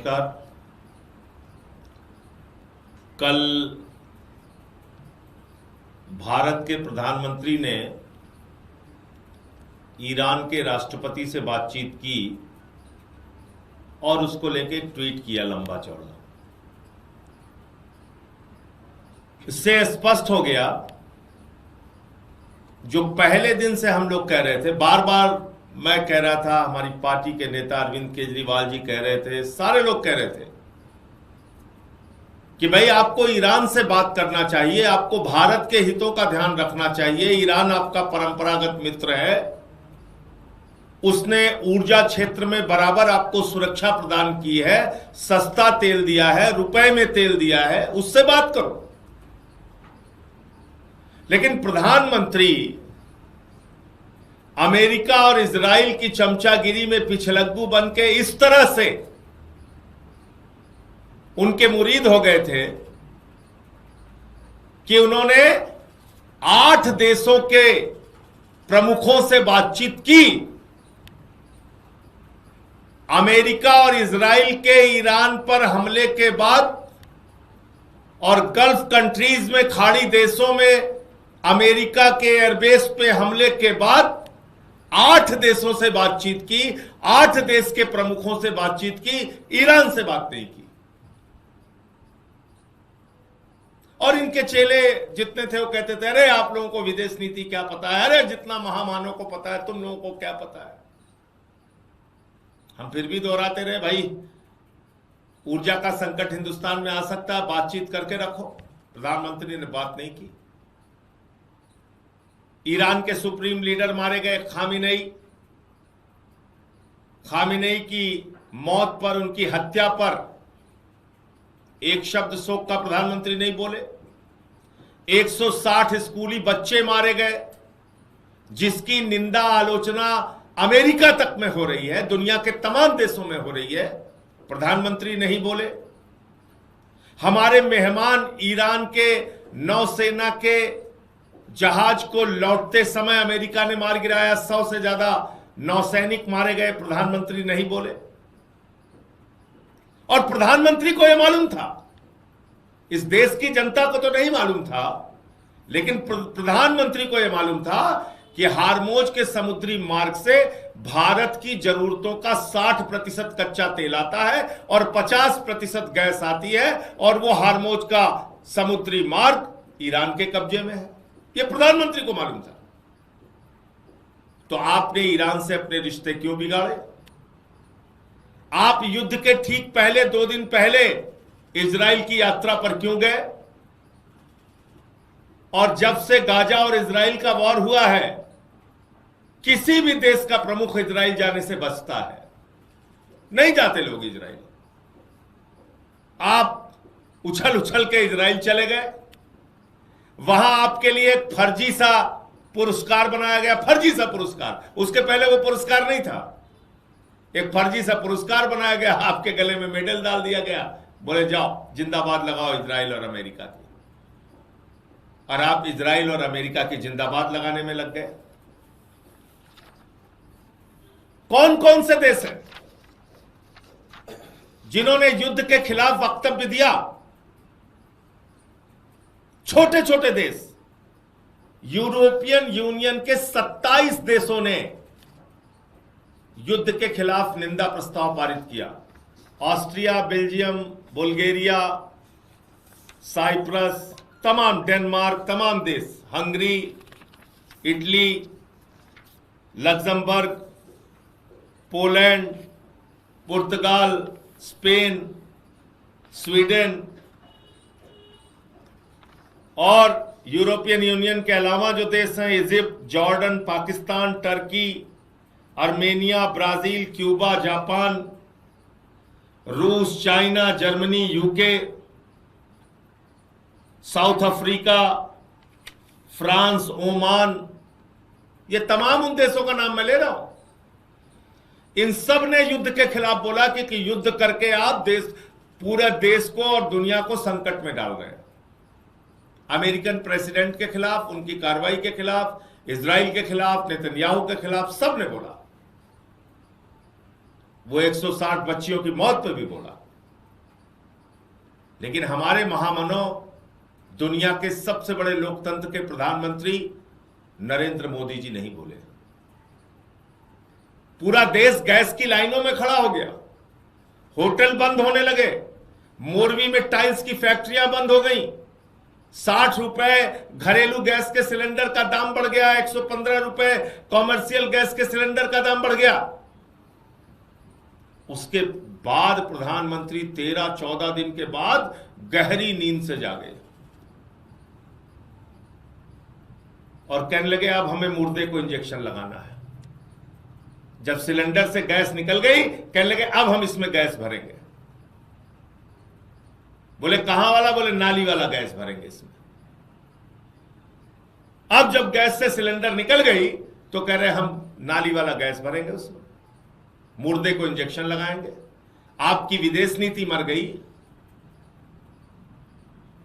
नमस्कार। कल भारत के प्रधानमंत्री ने ईरान के राष्ट्रपति से बातचीत की और उसको लेके एक ट्वीट किया लंबा चौड़ा। इससे स्पष्ट हो गया जो पहले दिन से हम लोग कह रहे थे, बार बार मैं कह रहा था, हमारी पार्टी के नेता अरविंद केजरीवाल जी कह रहे थे, सारे लोग कह रहे थे कि भाई आपको ईरान से बात करना चाहिए, आपको भारत के हितों का ध्यान रखना चाहिए। ईरान आपका परंपरागत मित्र है, उसने ऊर्जा क्षेत्र में बराबर आपको सुरक्षा प्रदान की है, सस्ता तेल दिया है, रुपए में तेल दिया है, उससे बात करो। लेकिन प्रधानमंत्री अमेरिका और इजराइल की चमचागिरी में पिछलग्गू बन के इस तरह से उनके मुरीद हो गए थे कि उन्होंने 8 देशों के प्रमुखों से बातचीत की। अमेरिका और इजराइल के ईरान पर हमले के बाद और गल्फ कंट्रीज में, खाड़ी देशों में अमेरिका के एयरबेस पे हमले के बाद 8 देशों से बातचीत की, 8 देश के प्रमुखों से बातचीत की, ईरान से बात नहीं की। और इनके चेले जितने थे वो कहते थे, अरे आप लोगों को विदेश नीति क्या पता है, अरे जितना महामानव को पता है तुम लोगों को क्या पता है। हम फिर भी दोहराते रहे, भाई ऊर्जा का संकट हिंदुस्तान में आ सकता है, बातचीत करके रखो। प्रधानमंत्री ने बात नहीं की। ईरान के सुप्रीम लीडर मारे गए, खामिनेई की मौत पर, उनकी हत्या पर एक शब्द शोक का प्रधानमंत्री नहीं बोले। 160 स्कूली बच्चे मारे गए, जिसकी निंदा आलोचना अमेरिका तक में हो रही है, दुनिया के तमाम देशों में हो रही है, प्रधानमंत्री नहीं बोले। हमारे मेहमान ईरान के नौसेना के जहाज को लौटते समय अमेरिका ने मार गिराया, 100 से ज्यादा नौसैनिक मारे गए, प्रधानमंत्री नहीं बोले। और प्रधानमंत्री को यह मालूम था, इस देश की जनता को तो नहीं मालूम था, लेकिन प्रधानमंत्री को यह मालूम था कि हार्मोज के समुद्री मार्ग से भारत की जरूरतों का 60% कच्चा तेल आता है और 50% गैस आती है, और वो हार्मोज का समुद्री मार्ग ईरान के कब्जे में है। यह प्रधानमंत्री को मालूम था। तो आपने ईरान से अपने रिश्ते क्यों बिगाड़े? आप युद्ध के ठीक पहले, 2 दिन पहले इजराइल की यात्रा पर क्यों गए? और जब से गाजा और इजराइल का वॉर हुआ है, किसी भी देश का प्रमुख इजराइल जाने से बचता है, नहीं जाते लोग इजराइल। आप उछल उछल के इजराइल चले गए, वहां आपके लिए एक फर्जी सा पुरस्कार बनाया गया, फर्जी सा पुरस्कार। उसके पहले वो पुरस्कार नहीं था, एक फर्जी सा पुरस्कार बनाया गया, आपके गले में मेडल डाल दिया गया, बोले जाओ जिंदाबाद लगाओ इजराइल और अमेरिका की। और आप इजराइल और अमेरिका की जिंदाबाद लगाने में लग गए। कौन कौन से देश हैं जिन्होंने युद्ध के खिलाफ वक्तव्य दिया? छोटे छोटे देश। यूरोपियन यूनियन के 27 देशों ने युद्ध के खिलाफ निंदा प्रस्ताव पारित किया। ऑस्ट्रिया, बेल्जियम, बुल्गारिया, साइप्रस, तमाम, डेनमार्क, तमाम देश, हंगरी, इटली, लग्जमबर्ग, पोलैंड, पुर्तगाल, स्पेन, स्वीडन और यूरोपियन यूनियन के अलावा जो देश हैं, Egypt, Jordan, Pakistan, Turkey, Armenia, Brazil, Cuba, Japan, रूस, China, Germany, UK, South Africa, France, Oman, ये तमाम उन देशों का नाम मैं ले रहा हूं। इन सब ने युद्ध के खिलाफ बोला कि युद्ध करके आप पूरे देश को और दुनिया को संकट में डाल रहे हैं। अमेरिकन प्रेसिडेंट के खिलाफ, उनकी कार्रवाई के खिलाफ, इजराइल के खिलाफ, नेतन्याहू के खिलाफ, सब ने बोला। वो 160 बच्चियों की मौत पे भी बोला। लेकिन हमारे महामनों, दुनिया के सबसे बड़े लोकतंत्र के प्रधानमंत्री नरेंद्र मोदी जी नहीं बोले। पूरा देश गैस की लाइनों में खड़ा हो गया, होटल बंद होने लगे, मोरवी में टाइल्स की फैक्ट्रियां बंद हो गई, 60 रुपए घरेलू गैस के सिलेंडर का दाम बढ़ गया, 115 रुपए कॉमर्शियल गैस के सिलेंडर का दाम बढ़ गया। उसके बाद प्रधानमंत्री 13-14 दिन के बाद गहरी नींद से जागे और कहने लगे अब हमें मुर्दे को इंजेक्शन लगाना है। जब सिलेंडर से गैस निकल गई, कहने लगे अब हम इसमें गैस भरेंगे। बोले कहां वाला? बोले नाली वाला गैस भरेंगे इसमें। अब जब गैस से सिलेंडर निकल गई तो कह रहे हम नाली वाला गैस भरेंगे, उसमें मुर्दे को इंजेक्शन लगाएंगे। आपकी विदेश नीति मर गई,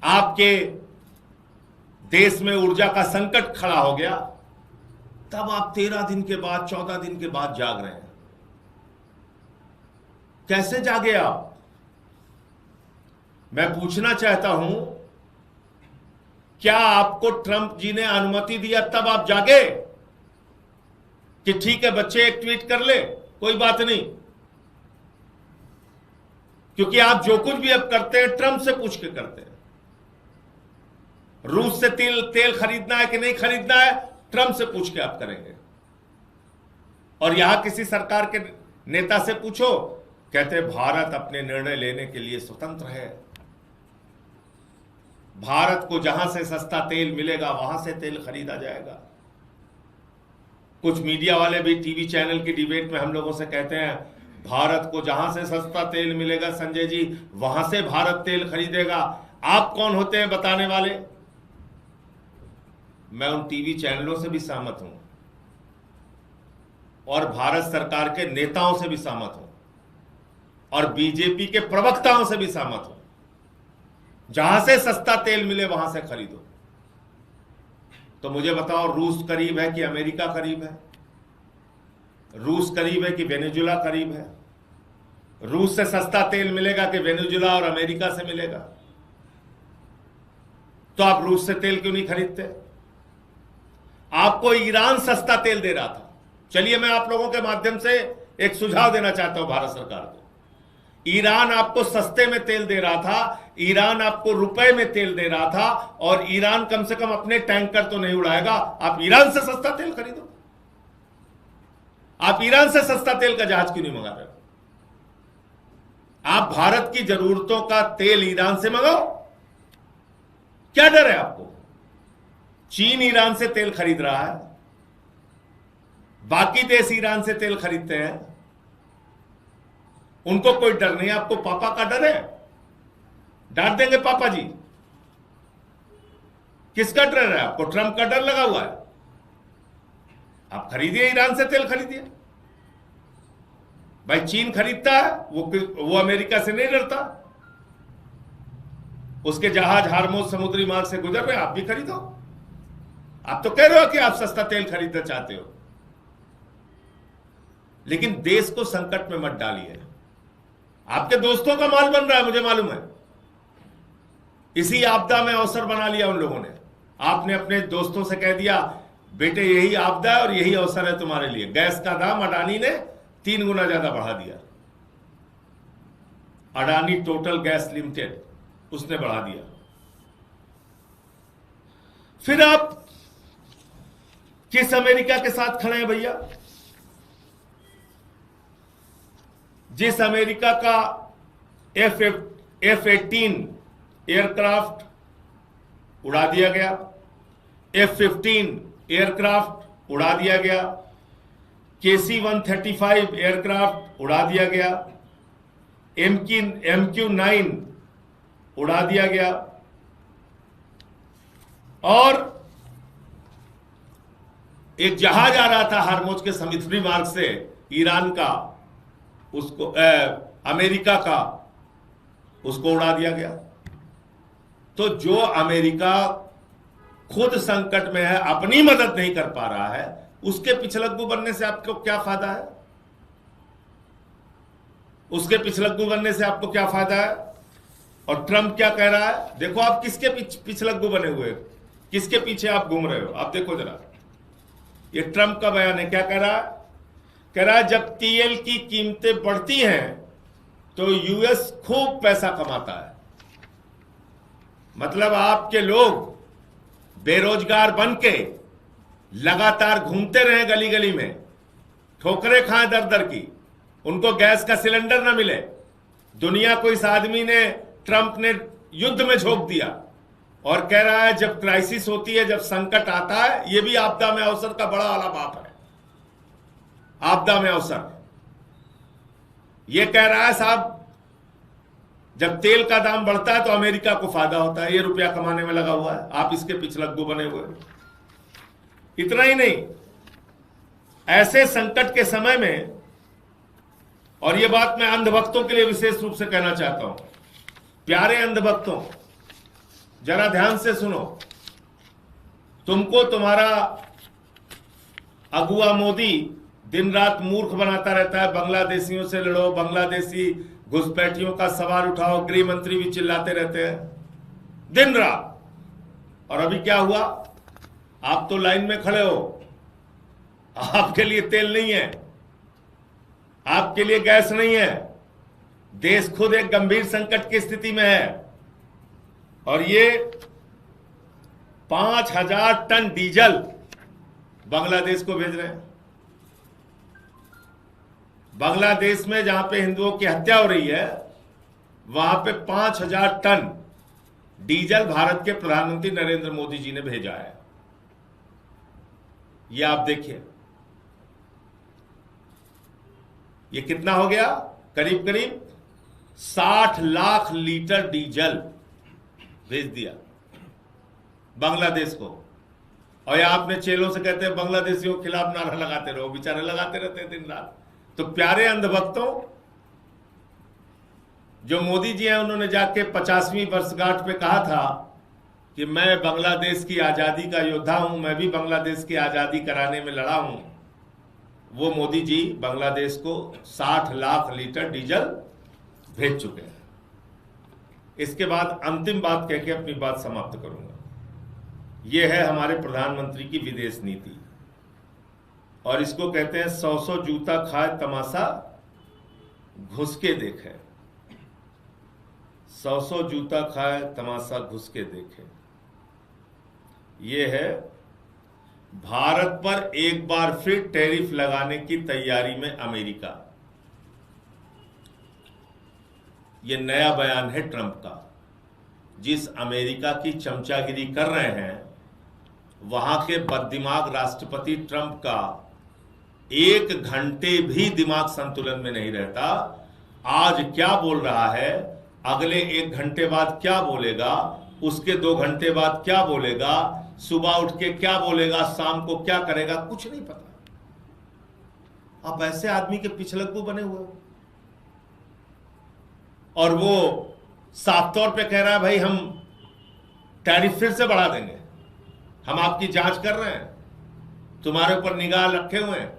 आपके देश में ऊर्जा का संकट खड़ा हो गया, तब आप 13 दिन के बाद 14 दिन के बाद जाग रहे हैं। कैसे जागे आप? मैं पूछना चाहता हूं, क्या आपको ट्रंप जी ने अनुमति दिया तब आप जागे कि ठीक है बच्चे एक ट्वीट कर ले, कोई बात नहीं? क्योंकि आप जो कुछ भी अब करते हैं ट्रंप से पूछ के करते हैं। रूस से तेल खरीदना है कि नहीं खरीदना है, ट्रंप से पूछ के आप करेंगे। और यहां किसी सरकार के नेता से पूछो, कहते भारत अपने निर्णय लेने के लिए स्वतंत्र है, भारत को जहां से सस्ता तेल मिलेगा वहां से तेल खरीदा जाएगा। कुछ मीडिया वाले भी टीवी चैनल की डिबेट में हम लोगों से कहते हैं भारत को जहां से सस्ता तेल मिलेगा संजय जी वहां से भारत तेल खरीदेगा। आप कौन होते हैं बताने वाले? मैं उन टीवी चैनलों से भी सहमत हूं और भारत सरकार के नेताओं से भी सहमत हूं और बीजेपी के प्रवक्ताओं से भी सहमत हूं। जहां से सस्ता तेल मिले वहां से खरीदो। तो मुझे बताओ, रूस करीब है कि अमेरिका करीब है? रूस करीब है कि वेनेजुला करीब है? रूस से सस्ता तेल मिलेगा कि वेनेजुला और अमेरिका से मिलेगा? तो आप रूस से तेल क्यों नहीं खरीदते? आपको ईरान सस्ता तेल दे रहा था। चलिए मैं आप लोगों के माध्यम से एक सुझाव देना चाहता हूं भारत सरकार को। ईरान आपको सस्ते में तेल दे रहा था, ईरान आपको रुपए में तेल दे रहा था, और ईरान कम से कम अपने टैंकर तो नहीं उड़ाएगा। आप ईरान से सस्ता तेल खरीदो। आप ईरान से सस्ता तेल का जहाज क्यों नहीं मंगा रहे? आप भारत की जरूरतों का तेल ईरान से मंगाओ। क्या डर है आपको? चीन ईरान से तेल खरीद रहा है, बाकी देश ईरान से तेल खरीदते हैं, उनको कोई डर नहीं। आपको पापा का डर है? डांट देंगे पापा जी। किसका डर है आपको? ट्रंप का डर लगा हुआ है। आप खरीदिए, ईरान से तेल खरीदिए। भाई चीन खरीदता है, वो अमेरिका से नहीं डरता। उसके जहाज हार्मोज समुद्री मार्ग से गुजर रहे, आप भी खरीदो। आप तो कह रहे हो कि आप सस्ता तेल खरीदना चाहते हो, लेकिन देश को संकट में मत डालिए। आपके दोस्तों का माल बन रहा है, मुझे मालूम है। इसी आपदा में अवसर बना लिया उन लोगों ने। आपने अपने दोस्तों से कह दिया बेटे यही आपदा है और यही अवसर है तुम्हारे लिए। गैस का दाम अडानी ने 3 गुना ज्यादा बढ़ा दिया। अडानी टोटल गैस लिमिटेड, उसने बढ़ा दिया। फिर आप किस अमेरिका के साथ खड़े हैं भैया? जिस अमेरिका का F-18 एयरक्राफ्ट उड़ा दिया गया, F-15 एयरक्राफ्ट उड़ा दिया गया, KC-135 एयरक्राफ्ट उड़ा दिया गया, MQ-9 उड़ा दिया गया, और एक जहाज आ रहा था हार्मोज के समुद्री मार्ग से ईरान का, उसको अमेरिका का, उसको उड़ा दिया गया। तो जो अमेरिका खुद संकट में है, अपनी मदद नहीं कर पा रहा है, उसके पिछलग्गू बनने से आपको क्या फायदा है? उसके पिछलग्गू बनने से आपको क्या फायदा है? और ट्रंप क्या कह रहा है? देखो आप किसके पिछलग्गू बने हुए, किसके पीछे आप घूम रहे हो। आप देखो जरा, ये ट्रंप का बयान है। क्या कह रहा है? कह रहा है जब तेल की कीमतें बढ़ती हैं तो यूएस खूब पैसा कमाता है। मतलब आपके लोग बेरोजगार बन के लगातार घूमते रहे गली गली में, ठोकरें खाएं दर दर की, उनको गैस का सिलेंडर ना मिले। दुनिया को इस आदमी ने, ट्रंप ने युद्ध में झोंक दिया और कह रहा है जब क्राइसिस होती है, जब संकट आता है, ये भी आपदा में अवसर का बड़ा वाला बाप है। आपदा में अवसर ये कह रहा है साहब जब तेल का दाम बढ़ता है तो अमेरिका को फायदा होता है, ये रुपया कमाने में लगा हुआ है। आप इसके पिछलग्गू बने हुए। इतना ही नहीं, ऐसे संकट के समय में, और ये बात मैं अंधभक्तों के लिए विशेष रूप से कहना चाहता हूं, प्यारे अंधभक्तों जरा ध्यान से सुनो। तुमको तुम्हारा अगुआ मोदी दिन रात मूर्ख बनाता रहता है, बांग्लादेशियों से लड़ो, बांग्लादेशी घुसपैठियों का सवाल उठाओ, गृह मंत्री भी चिल्लाते रहते हैं दिन रात। और अभी क्या हुआ? आप तो लाइन में खड़े हो, आपके लिए तेल नहीं है, आपके लिए गैस नहीं है, देश खुद एक गंभीर संकट की स्थिति में है। और ये 5000 टन डीजल बांग्लादेश को भेज रहे हैं। बांग्लादेश में जहां पे हिंदुओं की हत्या हो रही है, वहां पे 5000 टन डीजल भारत के प्रधानमंत्री नरेंद्र मोदी जी ने भेजा है। ये आप देखिए, ये कितना हो गया? करीब करीब 60 लाख लीटर डीजल भेज दिया बांग्लादेश को। और ये आपने चेलों से कहते हैं बांग्लादेशियों के खिलाफ नारा लगाते रहो, बेचारे लगाते रहते हैं दिन रात। तो प्यारे अंधभक्तों, जो मोदी जी हैं उन्होंने जाके 50वीं वर्षगांठ पे कहा था कि मैं बांग्लादेश की आजादी का योद्धा हूं, मैं भी बांग्लादेश की आजादी कराने में लड़ा हूं। वो मोदी जी बांग्लादेश को 60 लाख लीटर डीजल भेज चुके हैं। इसके बाद अंतिम बात कह के अपनी बात समाप्त करूंगा। यह है हमारे प्रधानमंत्री की विदेश नीति, और इसको कहते हैं 100 जूता खाए तमाशा घुस के देखे। 100 जूता खाए तमाशा घुस के देखे। यह है भारत पर एक बार फिर टैरिफ लगाने की तैयारी में अमेरिका। यह नया बयान है ट्रंप का। जिस अमेरिका की चमचागिरी कर रहे हैं, वहां के बददिमाग राष्ट्रपति ट्रंप का 1 घंटे भी दिमाग संतुलन में नहीं रहता। आज क्या बोल रहा है, अगले 1 घंटे बाद क्या बोलेगा, उसके 2 घंटे बाद क्या बोलेगा, सुबह उठ के क्या बोलेगा, शाम को क्या करेगा, कुछ नहीं पता। आप ऐसे आदमी के पिछलग्गू बने हुए हो। और वो साफ तौर पे कह रहा है भाई हम टैरिफ फिर से बढ़ा देंगे, हम आपकी जांच कर रहे हैं, तुम्हारे ऊपर निगाह रखे हुए हैं,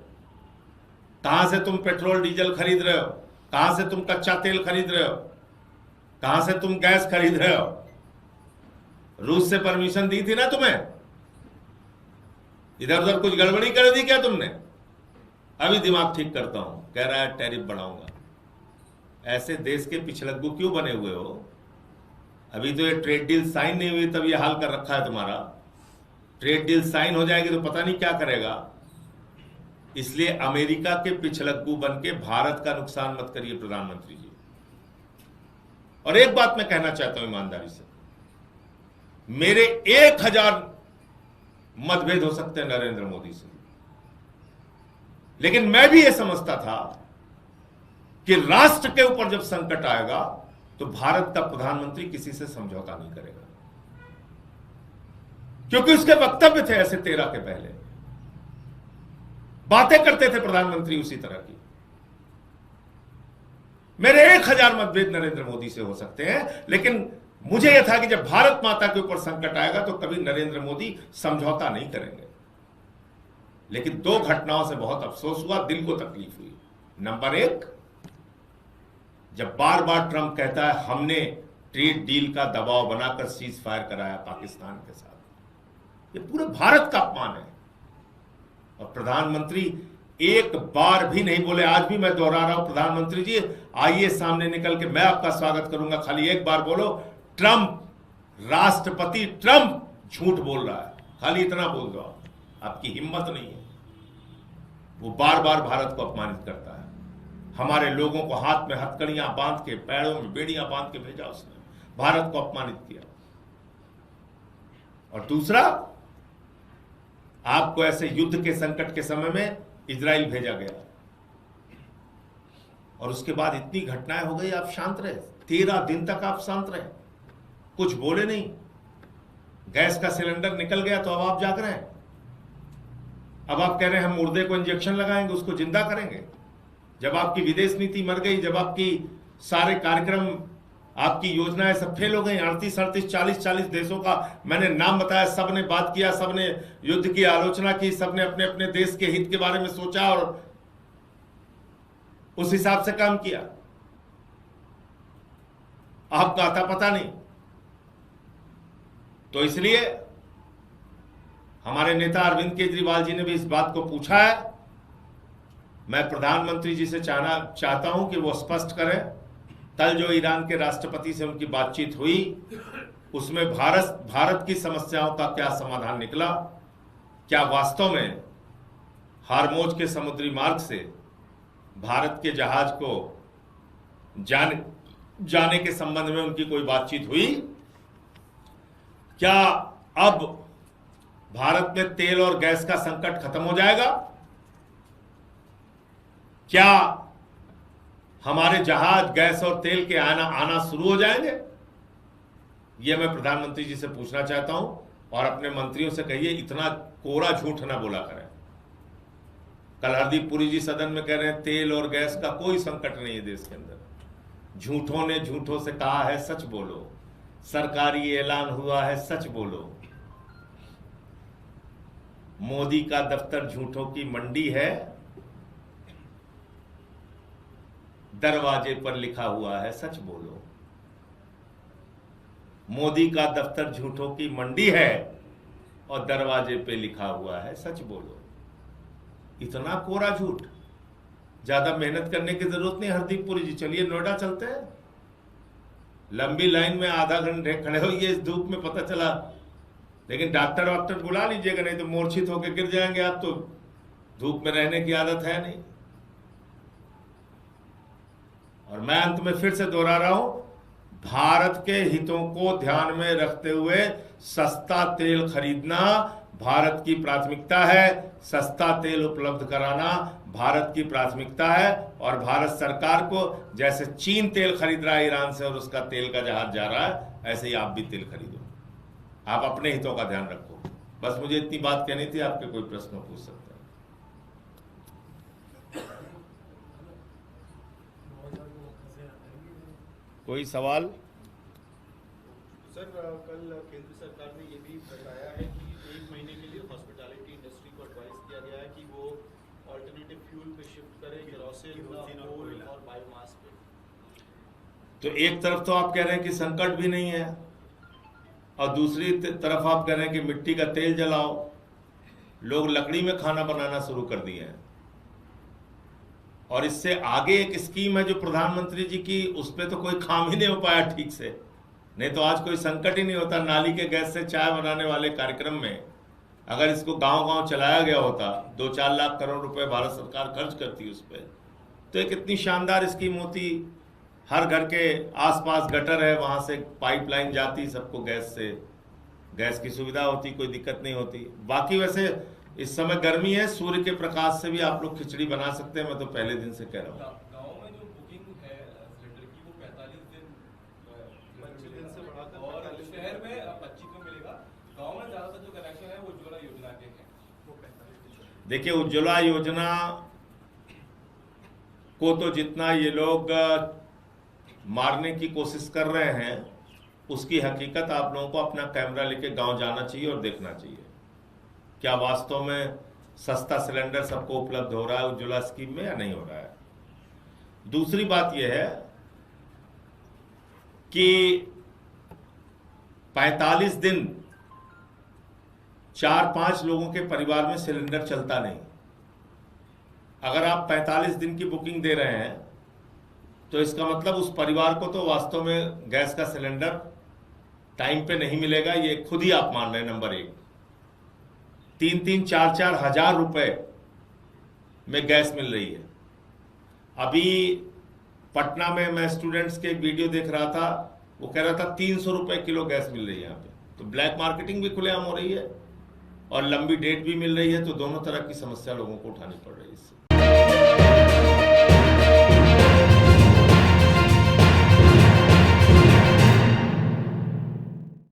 कहां से तुम पेट्रोल डीजल खरीद रहे हो, कहां से तुम कच्चा तेल खरीद रहे हो, कहां से तुम गैस खरीद रहे हो। रूस से परमिशन दी थी ना तुम्हें? इधर उधर कुछ गड़बड़ी कर दी क्या तुमने? अभी दिमाग ठीक करता हूं, कह रहा है टैरिफ बढ़ाऊंगा। ऐसे देश के पिछलग्गू क्यों बने हुए हो? अभी तो ये ट्रेड डील साइन नहीं हुई, तब ये हाल कर रखा है तुम्हारा। ट्रेड डील साइन हो जाएगी तो पता नहीं क्या करेगा। इसलिए अमेरिका के पिछलग्गू बन के भारत का नुकसान मत करिए प्रधानमंत्री जी। और एक बात मैं कहना चाहता हूं ईमानदारी से, मेरे 1000 मतभेद हो सकते हैं नरेंद्र मोदी से, लेकिन मैं भी यह समझता था कि राष्ट्र के ऊपर जब संकट आएगा तो भारत का प्रधानमंत्री किसी से समझौता नहीं करेगा, क्योंकि उसके वक्तव्य थे ऐसे 13 के पहले, बातें करते थे प्रधानमंत्री उसी तरह की। मेरे 1000 मतभेद नरेंद्र मोदी से हो सकते हैं, लेकिन मुझे यह था कि जब भारत माता के ऊपर संकट आएगा तो कभी नरेंद्र मोदी समझौता नहीं करेंगे। लेकिन 2 घटनाओं से बहुत अफसोस हुआ, दिल को तकलीफ हुई। नंबर 1, जब बार बार ट्रंप कहता है हमने ट्रेड डील का दबाव बनाकर सीज फायर कराया पाकिस्तान के साथ। ये पूरे भारत का अपमान है। और प्रधानमंत्री एक बार भी नहीं बोले। आज भी मैं दोहरा रहा हूं, प्रधानमंत्री जी आइए सामने निकल के, मैं आपका स्वागत करूंगा, खाली एक बार बोलो ट्रंप, राष्ट्रपति ट्रंप झूठ बोल रहा है, खाली इतना बोल दो। आपकी हिम्मत नहीं है। वो बार बार भारत को अपमानित करता है। हमारे लोगों को हाथ में हथकड़ियां बांध के, पैरों में बेड़ियां बांध के भेजा उसने, भारत को अपमानित किया। और दूसरा, आपको ऐसे युद्ध के संकट के समय में इजराइल भेजा गया और उसके बाद इतनी घटनाएं हो गई, आप शांत रहे। 13 दिन तक आप शांत रहे, कुछ बोले नहीं। गैस का सिलेंडर निकल गया तो अब आप जाग रहे हैं। अब आप कह रहे हैं हम मुर्दे को इंजेक्शन लगाएंगे, उसको जिंदा करेंगे। जब आपकी विदेश नीति मर गई, जब आपकी सारे कार्यक्रम, आपकी योजनाएं सब फेल हो गई। 38, 40 देशों का मैंने नाम बताया, सब ने बात किया, सब ने युद्ध की आलोचना की, सब ने अपने अपने देश के हित के बारे में सोचा और उस हिसाब से काम किया। आपका आता पता नहीं। तो इसलिए हमारे नेता अरविंद केजरीवाल जी ने भी इस बात को पूछा है। मैं प्रधानमंत्री जी से चाहता हूं कि वो स्पष्ट करें, कल जो ईरान के राष्ट्रपति से उनकी बातचीत हुई, उसमें भारत की समस्याओं का क्या समाधान निकला? क्या वास्तव में हार्मोज के समुद्री मार्ग से भारत के जहाज को जाने के संबंध में उनकी कोई बातचीत हुई? क्या अब भारत में तेल और गैस का संकट खत्म हो जाएगा? क्या हमारे जहाज गैस और तेल के आना शुरू हो जाएंगे? यह मैं प्रधानमंत्री जी से पूछना चाहता हूं। और अपने मंत्रियों से कहिए इतना कोरा झूठ ना बोला करें। कल हरदीप पुरी जी सदन में कह रहे हैं तेल और गैस का कोई संकट नहीं है देश के अंदर। झूठों ने झूठों से कहा है, सच बोलो। सरकारी ऐलान हुआ है, सच बोलो। मोदी का दफ्तर झूठों की मंडी है, दरवाजे पर लिखा हुआ है, सच बोलो। मोदी का दफ्तर झूठों की मंडी है और दरवाजे पे लिखा हुआ है, सच बोलो। इतना कोरा झूठ, ज्यादा मेहनत करने की जरूरत नहीं। हरदीप पुरी जी चलिए नोएडा चलते हैं, लंबी लाइन में आधा घंटे खड़े होइए इस धूप में, पता चला। लेकिन डॉक्टर वॉक्टर बुला लीजिएगा, नहीं तो मूर्छित होकर गिर जाएंगे आप, तो धूप में रहने की आदत है नहीं। और मैं अंत में फिर से दोहरा रहा हूं, भारत के हितों को ध्यान में रखते हुए सस्ता तेल खरीदना भारत की प्राथमिकता है। सस्ता तेल उपलब्ध कराना भारत की प्राथमिकता है। और भारत सरकार को, जैसे चीन तेल खरीद रहा है ईरान से और उसका तेल का जहाज जा रहा है, ऐसे ही आप भी तेल खरीदो। आप अपने हितों का ध्यान रखो। बस मुझे इतनी बात कहनी थी। आपके कोई प्रश्न पूछ सकते हैं? कोई सवाल? सर, कल केंद्र सरकार ने ये भी बताया है कि 1 महीने के लिए हॉस्पिटैलिटी इंडस्ट्री को एडवाइस किया गया है कि वो ऑल्टरनेटिव फ्यूल पे शिफ्ट करे, केरोसिन, कोल और बायोमास पे। तो एक तरफ तो आप कह रहे हैं कि संकट भी नहीं है और दूसरी तरफ आप कह रहे हैं कि मिट्टी का तेल जलाओ। लोग लकड़ी में खाना बनाना शुरू कर दिए हैं। और इससे आगे एक स्कीम है जो प्रधानमंत्री जी की, उस पर तो कोई काम ही नहीं हो पाया ठीक से। नहीं तो आज कोई संकट ही नहीं होता। नाली के गैस से चाय बनाने वाले कार्यक्रम में अगर इसको गांव-गांव चलाया गया होता, 2-4 लाख करोड़ रुपए भारत सरकार खर्च करती उस पर, तो एक इतनी शानदार स्कीम होती। हर घर के आसपास गटर है, वहां से पाइपलाइन जाती, सबको गैस की सुविधा होती, कोई दिक्कत नहीं होती। बाकी वैसे इस समय गर्मी है, सूर्य के प्रकाश से भी आप लोग खिचड़ी बना सकते हैं। मैं तो पहले दिन से कह रहा हूँ। गाँव में जो बुकिंग है सिलेंडर की वो 45 दिन से बढ़ाकर और शहर में 25 में मिलेगा। गाँव में ज्यादातर जो कनेक्शन है वो उज्ज्वला योजना के हैं, वो 45 दिन। देखिए, उज्ज्वला योजना को तो जितना ये लोग मारने की कोशिश कर रहे हैं, उसकी हकीकत आप लोगों को अपना कैमरा लेके गांव जाना चाहिए और देखना चाहिए क्या वास्तव में सस्ता सिलेंडर सबको उपलब्ध हो रहा है उज्ज्वला स्कीम में या नहीं हो रहा है। दूसरी बात यह है कि 45 दिन 4-5 लोगों के परिवार में सिलेंडर चलता नहीं। अगर आप 45 दिन की बुकिंग दे रहे हैं तो इसका मतलब उस परिवार को तो वास्तव में गैस का सिलेंडर टाइम पे नहीं मिलेगा। ये खुद ही आप मान रहे हैं। नंबर 1, 3-3, 4-4 हजार रुपए में गैस मिल रही है। अभी पटना में मैं स्टूडेंट्स के एक वीडियो देख रहा था, वो कह रहा था 300 रुपए किलो गैस मिल रही है यहाँ पे। तो ब्लैक मार्केटिंग भी खुलेआम हो रही है और लंबी डेट भी मिल रही है। तो दोनों तरह की समस्या लोगों को उठानी पड़ रही है इससे।